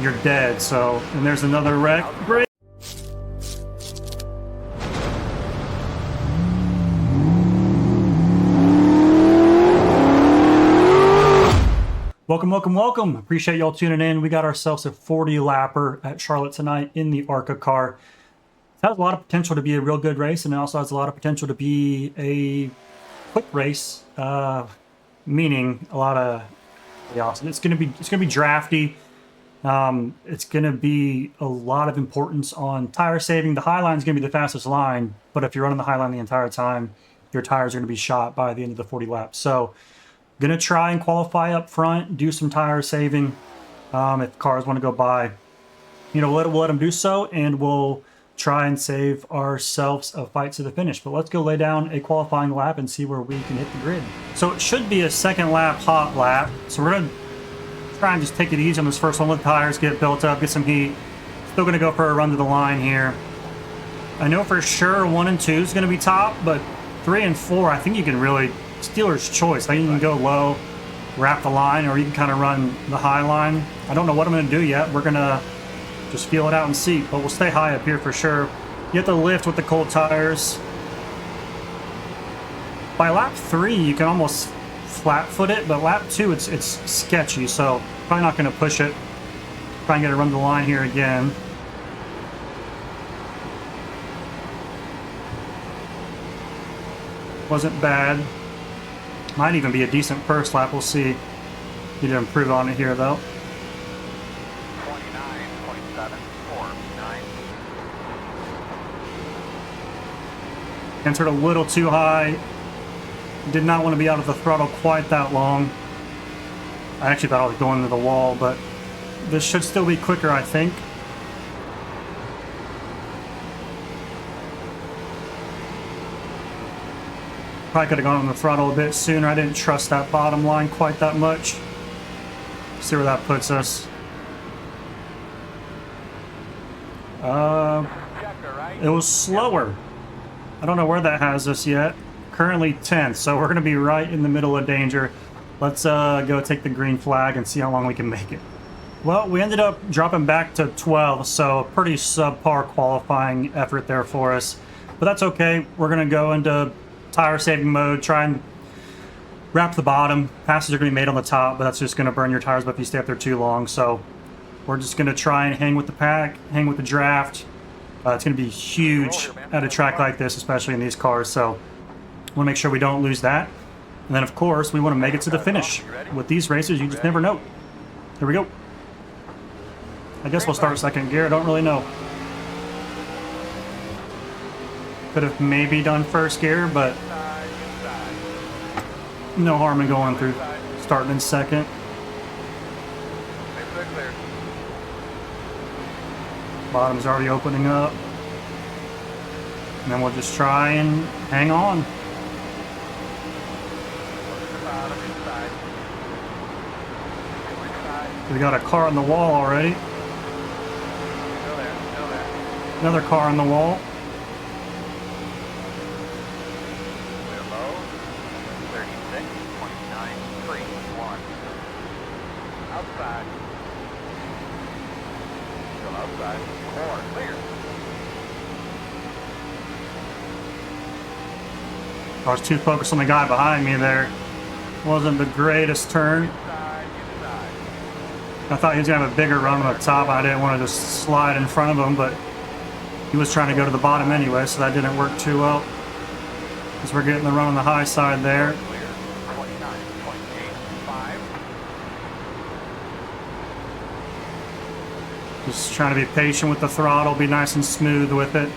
you're dead. So, and there's another wreck. Great. Welcome, welcome, welcome. Appreciate y'all tuning in. We got ourselves a 40 lapper at Charlotte tonight in the ARCA car. It has a lot of potential to be a real good race, and it also has a lot of potential to be a quick race, meaning a lot of chaos. It's gonna be drafty. It's gonna be a lot of importance on tire saving. The high line is gonna be the fastest line, but if you're running the high line the entire time, your tires are gonna be shot by the end of the 40 laps. So gonna try and qualify up front, do some tire saving. If cars want to go by, you know, we'll let them do so, and we'll try and save ourselves a fight to the finish. But let's go lay down a qualifying lap and see where we can hit the grid. So it should be a second lap hot lap. So we're gonna try and just take it easy on this first one. Let the tires get built up, get some heat. Still gonna go for a run to the line here. I know for sure 1 and 2 is gonna be top, but 3 and 4, I think you can really, Steeler's choice. I think you can go low, wrap the line, or you can kind of run the high line. I don't know what I'm going to do yet. We're going to just feel it out and see, but we'll stay high up here for sure. You have to lift with the cold tires. By lap 3, you can almost flat foot it, but lap 2, it's sketchy, so probably not going to push it. Try and get it run the line here again. Wasn't bad. Might even be a decent first lap. We'll see. Need to improve on it here, though. 29.749. Entered a little too high. Did not want to be out of the throttle quite that long. I actually thought I was going to the wall, but this should still be quicker, I think. Probably could have gone on the throttle a bit sooner. I didn't trust that bottom line quite that much. See where that puts us. It was slower. I don't know where that has us yet. Currently 10th, so we're going to be right in the middle of danger. Let's go take the green flag and see how long we can make it. Well, we ended up dropping back to 12, so a pretty subpar qualifying effort there for us. But that's okay. We're going to go into tire saving mode, try and wrap the bottom. Passes are going to be made on the top, but that's just going to burn your tires if you stay up there too long. So we're just going to try and hang with the pack, hang with the draft. It's going to be huge at a track like this, especially in these cars. So we'll make sure we don't lose that. And then, of course, we want to make it to the finish. With these races, you just never know. Here we go. I guess we'll start second gear. I don't really know. Could have maybe done first gear, but no harm in going through starting in second. Bottom's already opening up. And then we'll just try and hang on. We got a car on the wall already. Another car on the wall. Outside. Still outside. Four, clear. I was too focused on the guy behind me there. Wasn't the greatest turn. I thought he was going to have a bigger run on the top. I didn't want to just slide in front of him, but he was trying to go to the bottom anyway, so that didn't work too well. Because we're getting the run on the high side there. Just trying to be patient with the throttle, be nice and smooth with it.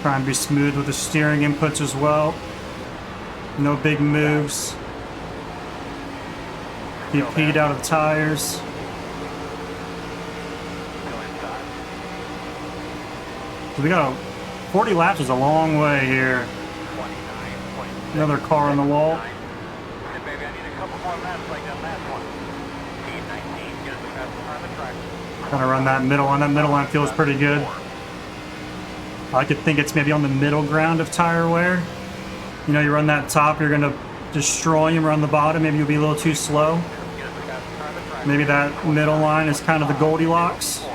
Try and be smooth with the steering inputs as well. No big moves. Keep heat out of the tires. So we got 40 laps is a long way here. Another car on the wall. Kind of run that middle line. That middle line feels pretty good. I could think it's maybe on the middle ground of tire wear. You run that top, you're going to destroy him. Run the bottom, maybe you'll be a little too slow. Maybe that middle line is kind of the Goldilocks.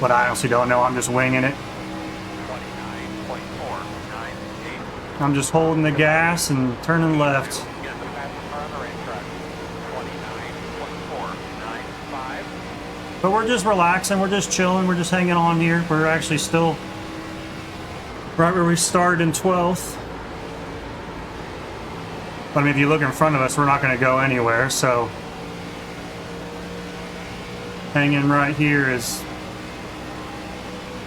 But I honestly don't know. I'm just winging it. 29.498. I'm just holding the gas and turning left. Get the fastest car on the racetrack. 29.495. But we're just relaxing. We're just chilling. We're just hanging on here. We're actually still right where we started in 12th. But I mean, if you look in front of us, we're not going to go anywhere. So hanging right here is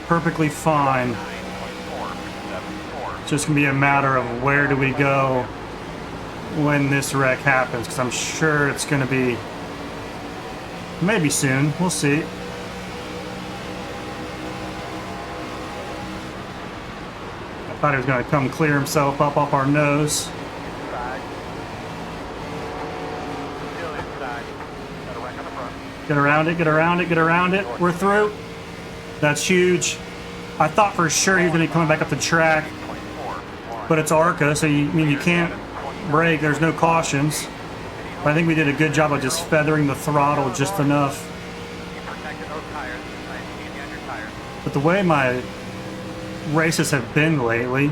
perfectly fine. 9.474. It's just going to be a matter of where do we go when this wreck happens. Because I'm sure it's going to be maybe soon. We'll see. I thought he was going to come clear himself up off our nose. Inside. Still inside. Got a wreck on the front. Get around it, get around it, get around it. We're through. That's huge. I thought for sure he was going to be coming back up the track, 9.41. but it's ARCA, so you can't brake. There's no cautions. But I think we did a good job of just feathering the throttle just enough. You protected those tires. Nice candy on your tires. But the way my races have been lately,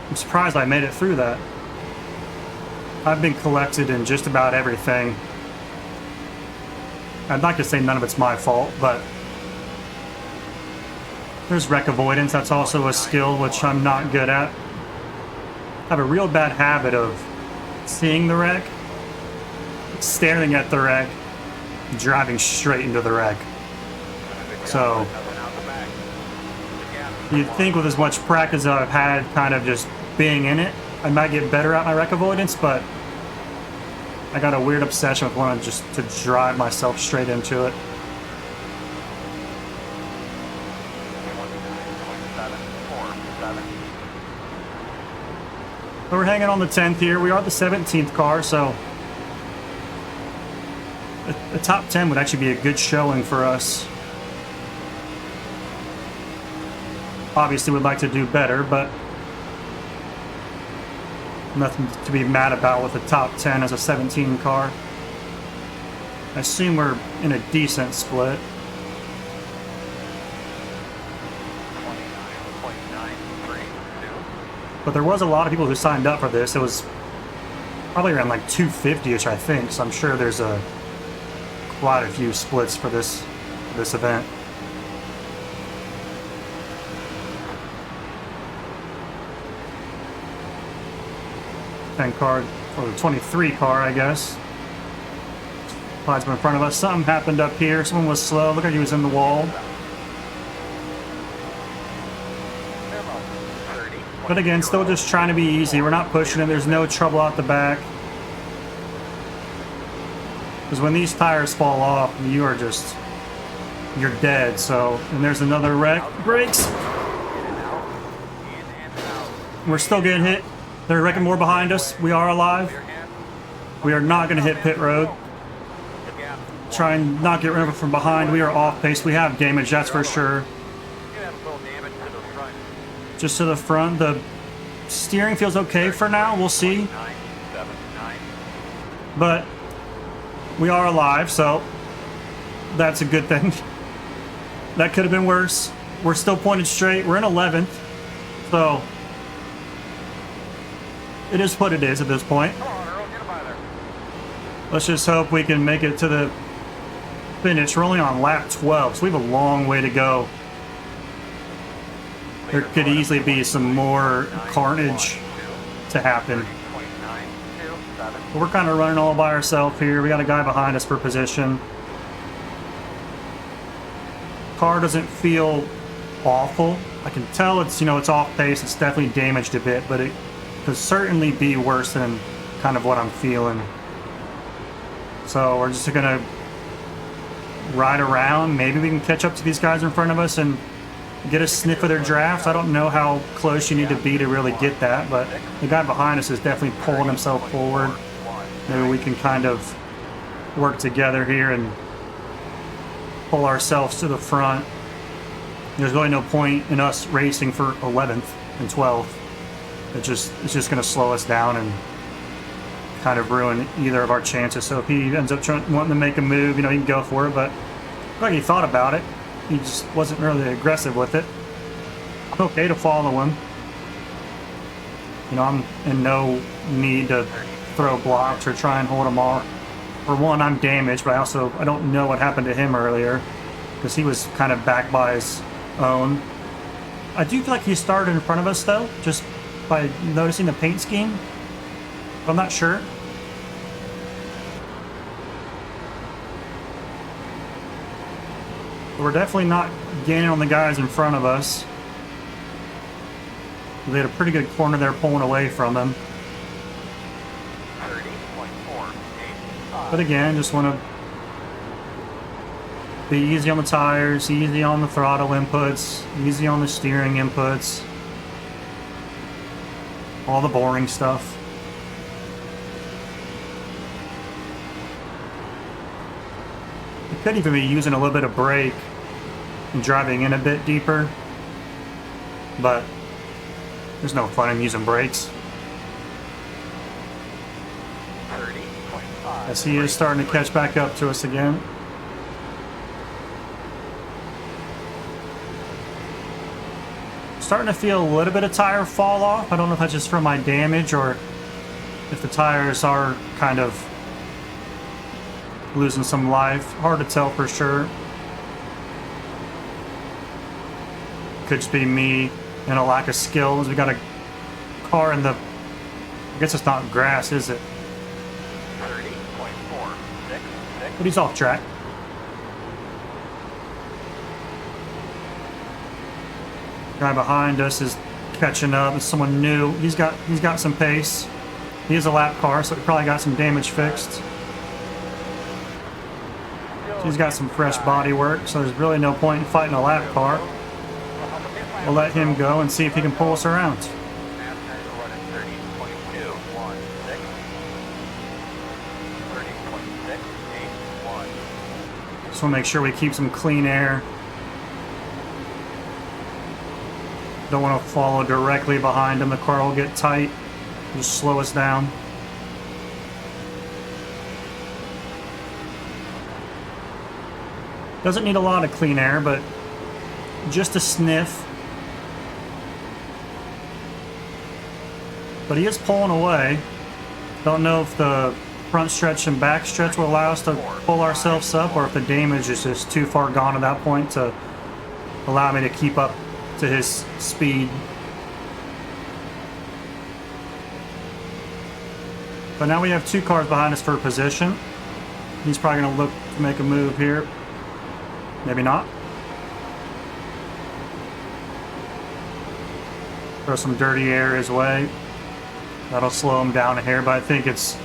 I'm surprised I made it through that. I've been collected in just about everything. I'd like to say none of it's my fault, but there's wreck avoidance. That's also a skill which I'm not good at. I have a real bad habit of seeing the wreck, staring at the wreck, driving straight into the wreck. So Nothing out the back. you'd think with as much practice as I've had kind of just being in it, I might get better at my wreck avoidance, but I got a weird obsession with wanting just to drive myself straight into it. 19.747. But we're hanging on the 10th here. We are the 17th car, so the top 10 would actually be a good showing for us. Obviously, we'd like to do better, but nothing to be mad about with the top 10 as a 17 car. I assume we're in a decent split. 29.932. But there was a lot of people who signed up for this. It was probably around like 250-ish, I think. So I'm sure there's quite a few splits for this event. Car, or the 23 car, I guess. Clyde's been in front of us. Something happened up here. Someone was slow. Look like he was in the wall. But again, still just trying to be easy. We're not pushing it. There's no trouble out the back. Because when these tires fall off, you're dead. So, and there's another wreck. Brakes. We're still getting hit. They're wrecking more behind us. We are alive. We are not going to hit pit road. Try and not get run over from behind. We are off pace. We have damage, that's for sure. Just to the front. The steering feels okay for now. We'll see. But we are alive, so that's a good thing. That could have been worse. We're still pointed straight. We're in 11th. So it is what it is at this point. Let's just hope we can make it to the finish. We're only on lap 12, so we have a long way to go. There could easily be some more carnage to happen. But we're kind of running all by ourselves here. We got a guy behind us for position. Car doesn't feel awful. I can tell it's, it's off pace. It's definitely damaged a bit, but it could certainly be worse than kind of what I'm feeling. So we're just gonna ride around. Maybe we can catch up to these guys in front of us and get a sniff of their drafts. I don't know how close you need to be to really get that, but the guy behind us is definitely pulling himself forward. Maybe we can kind of work together here and pull ourselves to the front. There's really no point in us racing for 11th and 12th. It's just going to slow us down and kind of ruin either of our chances. So if he ends up wanting to make a move, you know, he can go for it, but like he thought about it. He just wasn't really aggressive with it. I'm okay to follow him. You know, I'm in no need to throw blocks or try and hold him off. For one, I'm damaged, but I don't know what happened to him earlier because he was kind of back by his own. I do feel like he started in front of us though, just by noticing the paint scheme. But I'm not sure. We're definitely not gaining on the guys in front of us. We had a pretty good corner there pulling away from them. 30.485. But again, just want to be easy on the tires, easy on the throttle inputs, easy on the steering inputs. All the boring stuff. You could even be using a little bit of brake and driving in a bit deeper, but there's no fun in using brakes. 30.5. As he is starting to catch back up to us again. Starting to feel a little bit of tire fall off. I don't know if that's just from my damage or if the tires are kind of losing some life. Hard to tell for sure. Could just be me and a lack of skills. We got a car in the... I guess it's not grass, is it? 30.466. But he's off track. Guy behind us is catching up. It's someone new. He's got some pace. He is a lap car, so he probably got some damage fixed. So he's got some fresh body work, so there's really no point in fighting a lap car. We'll let him go and see if he can pull us around. Just want to make sure we keep some clean air. Don't want to follow directly behind him. The car will get tight. Just slow us down. Doesn't need a lot of clean air, but just a sniff. But he is pulling away. Don't know if the front stretch and back stretch will allow us to pull ourselves up, or if the damage is just too far gone at that point to allow me to keep up to his speed. But now we have two cars behind us for position. He's probably going to look to make a move here. Maybe not. Throw some dirty air his way. That'll slow him down a hair, but I think it's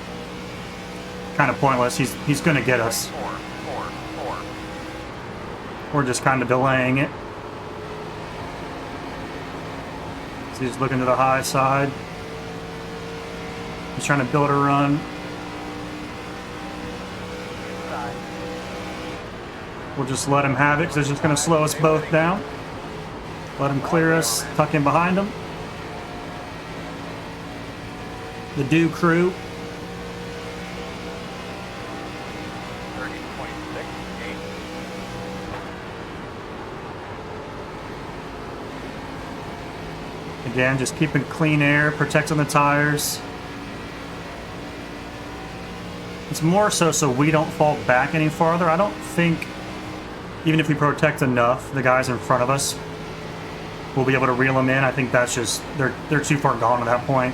kind of pointless. He's going to get us. We're just kind of delaying it. So he's looking to the high side. He's trying to build a run. We'll just let him have it because it's just going to slow us both down. Let him clear us, tuck in behind him. The Do crew. Again, just keeping clean air, protecting the tires. It's more so we don't fall back any farther. I don't think, even if we protect enough, the guys in front of us will be able to reel them in. I think that's just, they're too far gone at that point.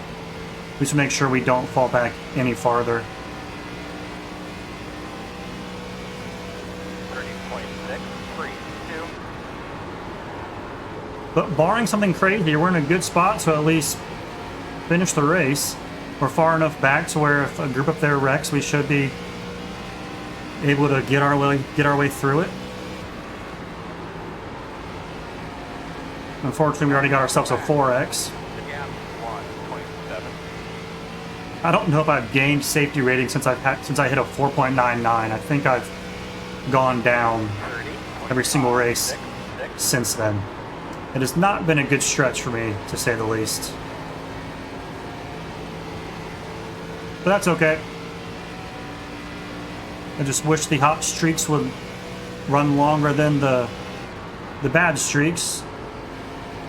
We should make sure we don't fall back any farther. 30.632. But barring something crazy, we're in a good spot to at least finish the race. We're far enough back to where if a group up there wrecks, we should be able to get our way through it. Unfortunately, we already got ourselves a 4X. I don't know if I've gained safety rating since I hit a 4.99. I think I've gone down every single race since then. It has not been a good stretch for me, to say the least. But that's okay. I just wish the hot streaks would run longer than the bad streaks.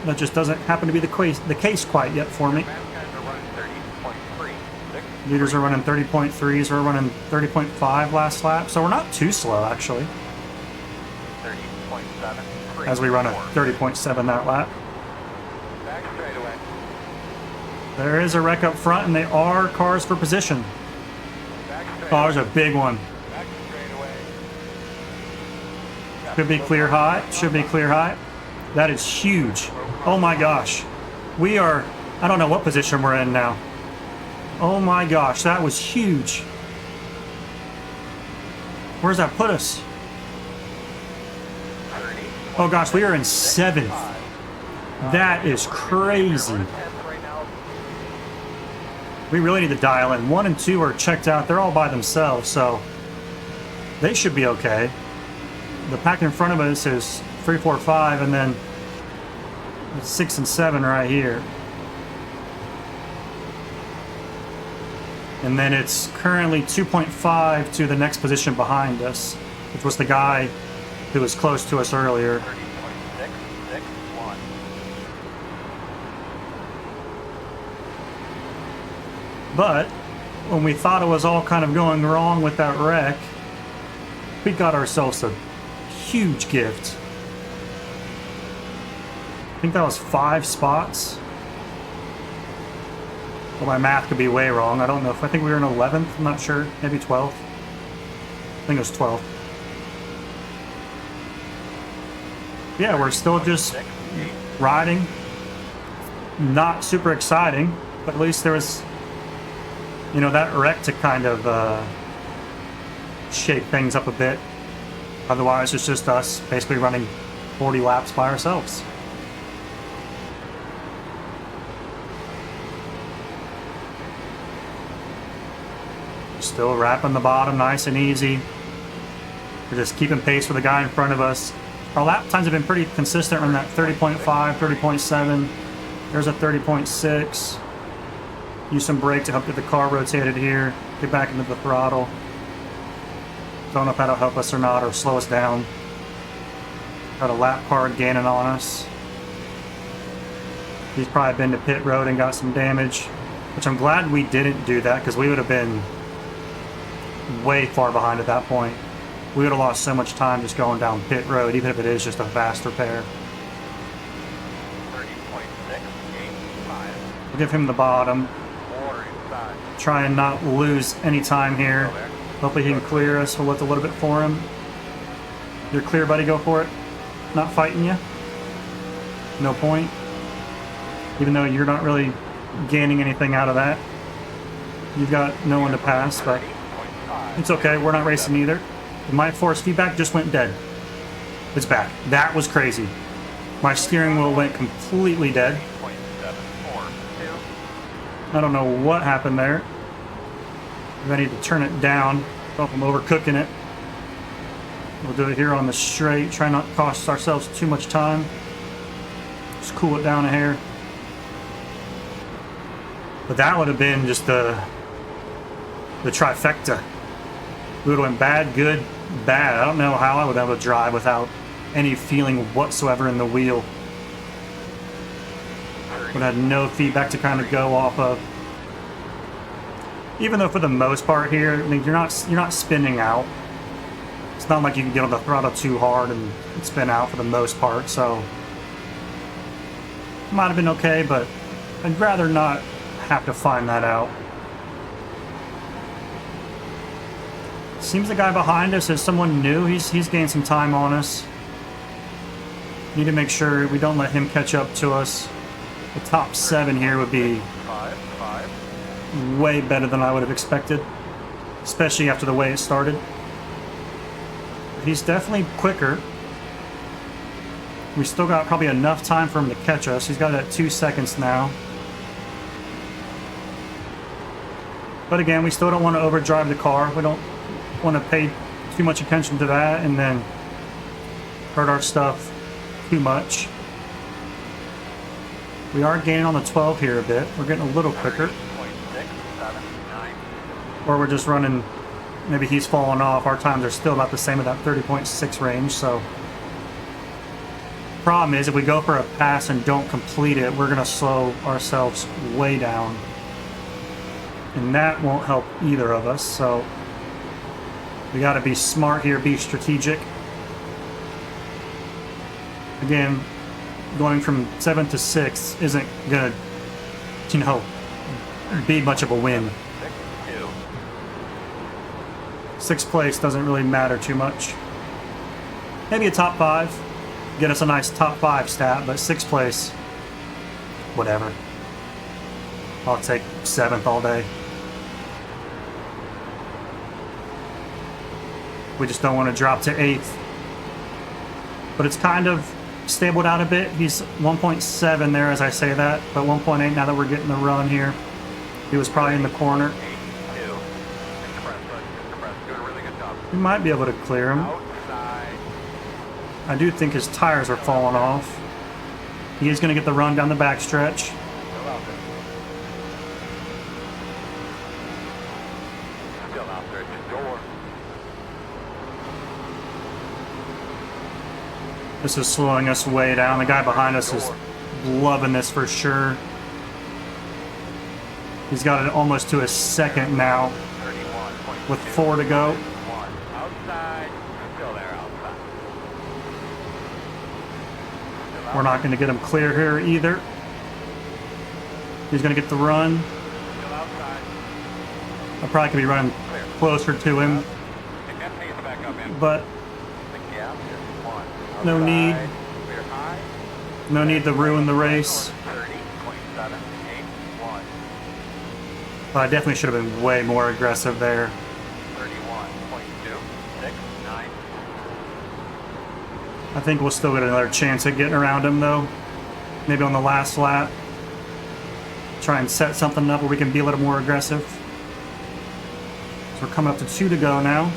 That just doesn't happen to be the case quite yet for me. Leaders are running 30.3s. We're running 30.5 last lap, so we're not too slow actually. 30.7. As we run a 30.7 that lap. Back straightaway. There is a wreck up front, and they are cars for position. Back Oh, straightaway. there's a big one. Back straightaway. Should be clear high. Should be clear high. That is huge. Oh my gosh. We are, I don't know what position we're in now. Oh my gosh, that was huge. Where's that put us? 30. Oh gosh, we are in 7th. That is crazy. We really need to dial in. 1 and 2 are checked out. They're all by themselves, so they should be okay. The pack in front of us is 3, 4, 5, and then 6 and 7 right here. And then it's currently 2.5 to the next position behind us, which was the guy who was close to us earlier. 30.661. But when we thought it was all kind of going wrong with that wreck, we got ourselves a huge gift. I think that was 5 spots. Well, my math could be way wrong. I don't know if I think we were in 11th. I'm not sure. Maybe 12th. I think it was 12th. Yeah, we're still just riding. Not super exciting, but at least there was, you know, that wreck to kind of shake things up a bit. Otherwise, it's just us basically running 40 laps by ourselves. Still wrapping the bottom nice and easy. We're just keeping pace with the guy in front of us. Our lap times have been pretty consistent around that 30.5, 30.7. There's a 30.6. Use some brake to help get the car rotated here. Get back into the throttle. Don't know if that'll help us or not, or slow us down. Got a lap car gaining on us. He's probably been to pit road and got some damage, which I'm glad we didn't do that, because we would have been way far behind at that point. We would have lost so much time just going down pit road, even if it is just a fast repair. 30.685. We'll give him the bottom. 4 inside. Try and not lose any time here. Hopefully he can clear us. We'll lift a little bit for him. You're clear, buddy. Go for it. Not fighting you. No point. Even though you're not really gaining anything out of that. You've got no one to pass, but it's okay. We're not racing either. My force feedback just went dead. It's back. That was crazy. My steering wheel went completely dead. 8.742. I don't know what happened there. I need to turn it down. If I'm overcooking it. We'll do it here on the straight. Try not to cost ourselves too much time. Just cool it down a hair. But that would have been just the trifecta. We would have went bad, good, bad. I don't know how I would have a drive without any feeling whatsoever in the wheel. Would have had no feedback to kind of go off of. Even though for the most part here, I mean, you're not spinning out. It's not like you can get on the throttle too hard and spin out for the most part. So might have been okay, but I'd rather not have to find that out. Seems the guy behind us is someone new. He's gained some time on us. Need to make sure we don't let him catch up to us. The top 7 here would be way better than I would have expected, especially after the way it started. He's definitely quicker. We still got probably enough time for him to catch us. He's got it at 2 seconds now. But again, we still don't want to overdrive the car. We don't want to pay too much attention to that and then hurt our stuff too much. We are gaining on the 12 here a bit. We're getting a little quicker. or we're just running, maybe he's falling off. Our times are still about the same at that 30.6 range, so. Problem is, if we go for a pass and don't complete it, we're going to slow ourselves way down. And that won't help either of us, so we got to be smart here, be strategic. Again, going from 7th to 6th isn't going to, you know, be much of a win. 6th place doesn't really matter too much. Maybe a top 5. Get us a nice top 5 stat, but 6th place, whatever. I'll take 7th all day. We just don't want to drop to 8th. But it's kind of stabled out a bit. He's 1.7 there as I say that, but 1.8 now that we're getting the run here. He was probably in the corner. We might be able to clear him. I do think his tires are falling off. He is going to get the run down the backstretch. This is slowing us way down. The guy behind us is loving this for sure. He's got it almost to a second now with 4 to go. We're not going to get him clear here either. He's going to get the run. I probably could be running closer to him, but no need. No need to ruin the race. But I definitely should have been way more aggressive there. I think we'll still get another chance at getting around him, though. Maybe on the last lap. Try and set something up where we can be a little more aggressive. So we're coming up to 2 to go now.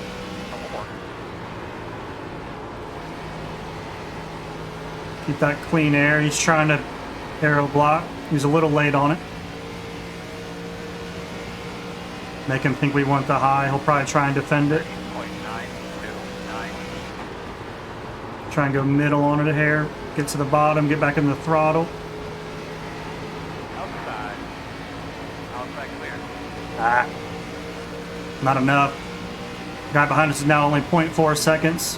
Keep that clean air. He's trying to aero block. He's a little late on it. Make him think we want the high. He'll probably try and defend it. Try and go middle on it a hair. Get to the bottom, get back in the throttle. Ah. Not enough. Guy behind us is now only 0.4 seconds.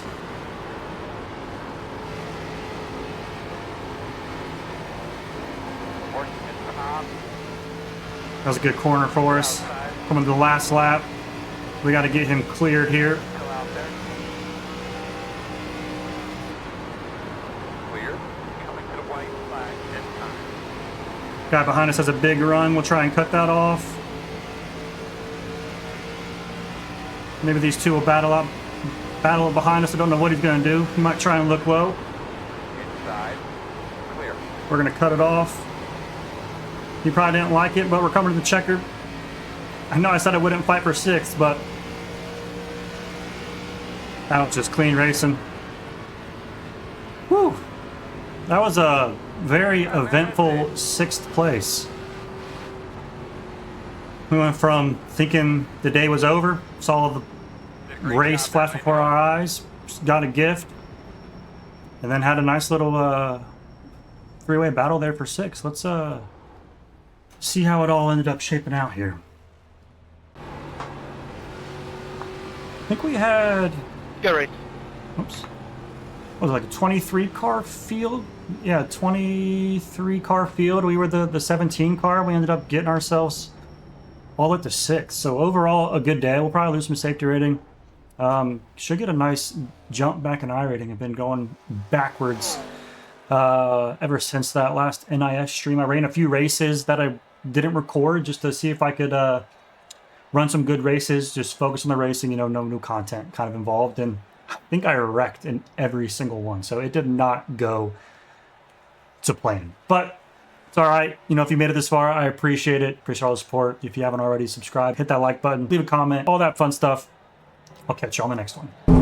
That was a good corner for us. Coming to the last lap. We got to get him cleared here. Guy behind us has a big run. We'll try and cut that off. Maybe these two will battle behind us. I don't know what he's going to do. He might try and look low. We're going to cut it off. He probably didn't like it, but we're coming to the checker. I know I said I wouldn't fight for 6th, but that was just clean racing. Whew. That was a very eventful 6th place. We went from thinking the day was over, saw the race flash before our eyes, got a gift, and then had a nice little three-way battle there for 6th. Let's see how it all ended up shaping out here. I think we had... Go right. Oops. What was it, like a 23 car field? Yeah, 23 car field. We were the 17 car. We ended up getting ourselves all at the 6th. So overall, a good day. We'll probably lose some safety rating. Should get a nice jump back in iRating. I've been going backwards ever since that last NIS stream. I ran a few races that I didn't record just to see if I could run some good races, just focus on the racing, you know, no new content kind of involved. And I think I wrecked in every single one. So it did not go to plan. But it's all right. You know, if you made it this far, I appreciate it. Appreciate all the support. If you haven't already, subscribe, hit that like button, leave a comment, all that fun stuff. I'll catch you on the next one.